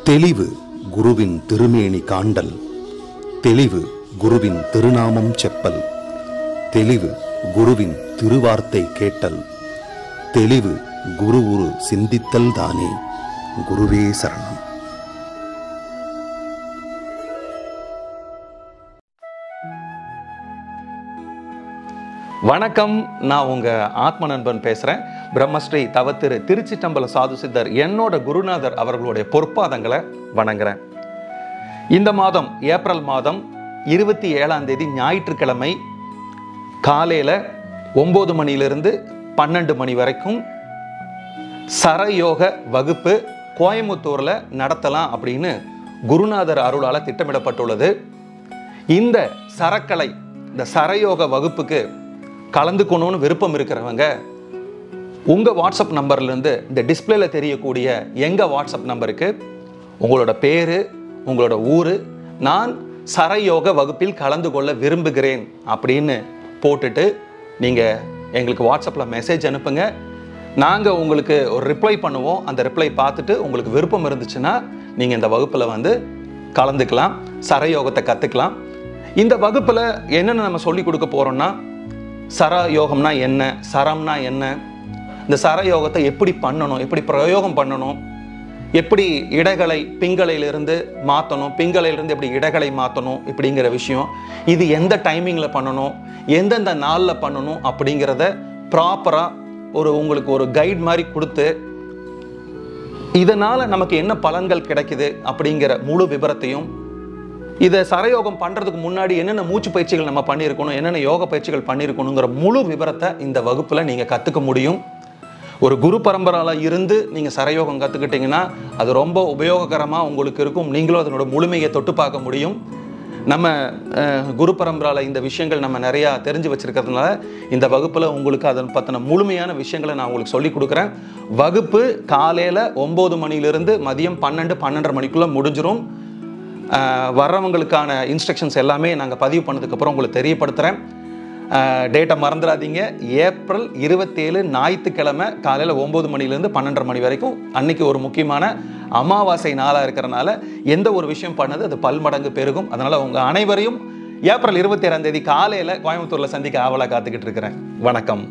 தெளிவு குருவின் திருமேனி காண்டல், தெளிவு குருவின் திருநாமம் செப்பல், தெளிவு குருவின் திருவார்த்தை கேட்டல், தெளிவு குரு உரு சிந்தித்தல் தானே. குருவே சரணம். வணக்கம், நான் உங்க ஆத்ம நண்பன் பேசுறேன். பிரம்மஸ்ரீ தவத்திரு திருச்சிற்றம்பல சாது சித்தர் என்னோட குருநாதர் அவர்களுடைய பொற்பாதங்களை வணங்குறேன். இந்த மாதம் ஏப்ரல் மாதம் 27ஆம் தேதி ஞாயிற்றுக்கிழமை காலையில 9 மணியிலிருந்து 12 மணி வரைக்கும் சரயோக வகுப்பு கோயம்புத்தூர்ல நடத்தலாம் அப்படின்னு குருநாதர் அருளால திட்டமிடப்பட்டுள்ளது. இந்த சரக்கலை, இந்த சரயோக வகுப்புக்கு கலந்துக்கணும்னு விருப்பம் இருக்கிறவங்க உங்கள் வாட்ஸ்அப் நம்பர்லேருந்து இந்த டிஸ்பிளேல தெரியக்கூடிய எங்கள் வாட்ஸ்அப் நம்பருக்கு உங்களோட பேர், உங்களோட ஊர், நான் சரயோக வகுப்பில் கலந்து கொள்ள விரும்புகிறேன் அப்படின்னு போட்டுட்டு நீங்கள் எங்களுக்கு வாட்ஸ்அப்பில் மெசேஜ் அனுப்புங்க. நாங்கள் உங்களுக்கு ஒரு ரிப்ளை பண்ணுவோம். அந்த ரிப்ளை பார்த்துட்டு உங்களுக்கு விருப்பம் இருந்துச்சுன்னா நீங்கள் இந்த வகுப்பில் வந்து கலந்துக்கலாம், சரயோகத்தை கற்றுக்கலாம். இந்த வகுப்பில் என்னென்ன நம்ம சொல்லி கொடுக்க போகிறோம்னா, சரயோகம்னா என்ன, சரம்னா என்ன, இந்த சரயோகத்தை எப்படி பண்ணணும், எப்படி பிரயோகம் பண்ணணும், எப்படி இடைகளை பிங்களையிலிருந்து மாற்றணும், பிங்களையிலிருந்து எப்படி இடைகளை மாற்றணும் இப்படிங்கிற விஷயம், இது எந்த டைமிங்கில் பண்ணணும், எந்தெந்த நாளில் பண்ணணும் அப்படிங்கிறத ப்ராப்பராக உங்களுக்கு ஒரு கைட் மாதிரி கொடுத்து இதனால் நமக்கு என்ன பலன்கள் கிடைக்குது அப்படிங்கிற முழு விபரத்தையும், இதை சரயோகம் பண்ணுறதுக்கு முன்னாடி என்னென்ன மூச்சு பயிற்சிகள் நம்ம பண்ணியிருக்கணும், என்னென்ன யோக பயிற்சிகள் பண்ணியிருக்கணுங்கிற முழு விவரத்தை இந்த வகுப்பில் நீங்கள் கற்றுக்க முடியும். ஒரு குரு பரம்பராவில் இருந்து நீங்கள் சரயோகம் கற்றுக்கிட்டிங்கன்னா அது ரொம்ப உபயோககரமாக உங்களுக்கு இருக்கும். நீங்களும் அதனோட முழுமையை தொட்டு பார்க்க முடியும். நம்ம குரு பரம்பராவில் இந்த விஷயங்கள் நம்ம நிறையா தெரிஞ்சு வச்சுருக்கிறதுனால இந்த வகுப்பில் உங்களுக்கு அதன் பற்றின முழுமையான விஷயங்களை நான் உங்களுக்கு சொல்லிக் கொடுக்குறேன். வகுப்பு காலையில் 9 மணியிலிருந்து மதியம் 12-12:30 மணிக்குள்ளே முடிஞ்சிடும். வர்றவங்களுக்கான இன்ஸ்ட்ரக்ஷன்ஸ் எல்லாமே நாங்கள் பதிவு பண்ணதுக்கப்புறம் உங்களுக்கு தெரியப்படுத்துகிறேன். டேட்டை மறந்துடாதீங்க. ஏப்ரல் 27 ஞாயிற்றுக்கிழமை காலையில் 9 மணிலேருந்து 12:30 மணி வரைக்கும். அன்னைக்கு ஒரு முக்கியமான அமாவாசை நாளாக இருக்கிறனால எந்த ஒரு விஷயம் பண்ணது அது பல்மடங்கு பெருகும். அதனால் உங்கள் அனைவரையும் ஏப்ரல் 27ஆம் தேதி காலையில் கோயம்புத்தூரில் சந்திக்க ஆவலாக காத்துக்கிட்டு இருக்கிறேன். வணக்கம்.